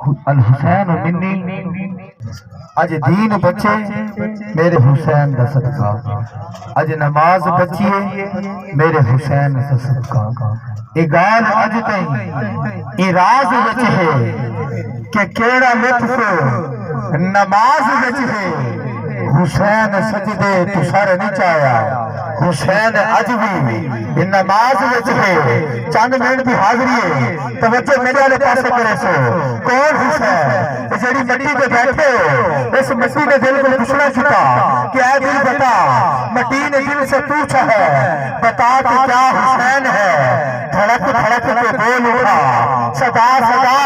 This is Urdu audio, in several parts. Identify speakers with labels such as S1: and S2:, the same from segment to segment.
S1: الحسین منی اج دین بچے میرے حسین دا صدقہ، اج نماز بچیے میرے حسین دا صدقہ۔ یہ گال اج تائیں یہ راز وچ ہے کہ کیڑا لطف نماز وچ ہے۔ حسین سجدے تو سر نہیں چایا، حسین اج بھی نماز وچ ہے۔ چند منٹ دی حاضری ہے، توجہ میرے والے پاسے کرے سو۔ کون حسین؟ جڑی مٹی پہ بیٹھے ہو، اس مٹی نے دل کو پوچھنا چکا کہ اے دل بتا، مٹی نے دل سے پوچھا ہے بتا کہ کیا حسین ہے؟ دھڑک دھڑک کے بول اٹھا صدا صدا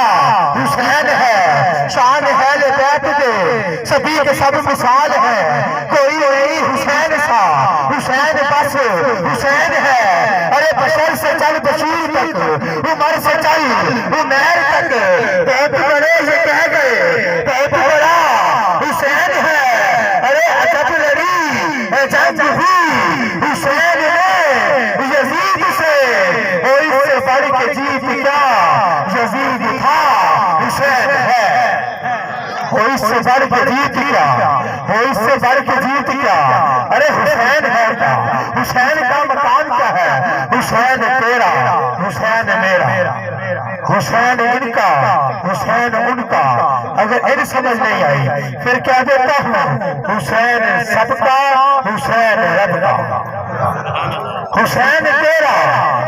S1: حسین ہے۔ شان ہے لے بیت دے سبھی کے سب مثال ہے، کوئی نہیں حسین سا، حسین بس حسین ہے۔ ارے بشر سے چل بشیر تک، عمر سے چل عمیر تک، بہت بڑے یہ کہہ گئے بہت بڑا حسین ہے۔ ارے عجب لڑی جنگ ہوئی حسین نے یزید سے، اور اس سے بڑھ کے جیت کیا یزید تھا حسین ہے۔ وہ اس سے بڑھ کے جیت کیا، وہ اس سے بڑھ کے جیت کیا۔ ارے حسین ہے کیا؟ حسین کا مقام کیا ہے؟ حسین تیرا، حسین میرا، حسین ان کا، حسین ان کا۔ اگر ان سمجھ نہیں آئی پھر کیا دیتا ہوں؟ حسین سب کا، حسین رب کا۔ حسین تیرا،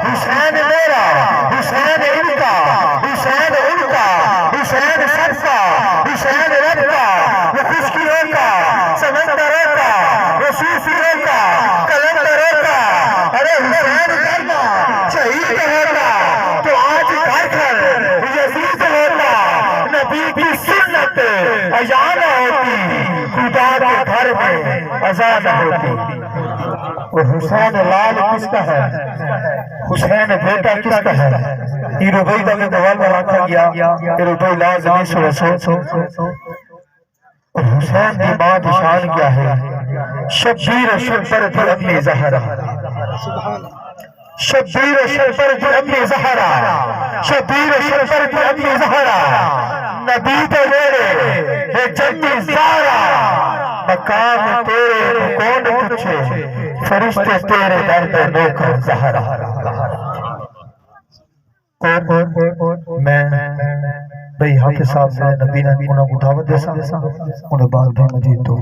S1: حسین میرا، حسین ان کا، حسین ان کا، حسین سب کا، حسین رب کا۔ وہ خشکیوں کا، سمندروں کا، وہ صوفیوں کا، کلندروں کا۔ ارے حسین کرنا شہید ہوتا تو آج گھر گھر یزید ہوتا، نبی کی سنت اجان ہوتی، خدا کے گھر میں اذان ہوتی۔ وہ حسین لال کس کا ہے؟ حسین بیٹا کس کا ہے؟ یہ ربئی کا گوال میں رکھا گیا، یہ ربئی لازمی سو۔ اور حسین کی ماں کی شان کیا ہے؟ شبیر شبر تھی اپنی زہرا، شبیر شبر تھی اپنی زہرا، شبیر شبر تھی اپنی زہرا۔ نبی تو میرے ہے جنتی زہرا، مقام تیرے کون پوچھے، فرشتے تیرے درد نوکر زہرا۔ میں بھئی حافظ صاحب سے نبی نے انہوں کو دعوت دے سا، انہیں بات بھی مجید تو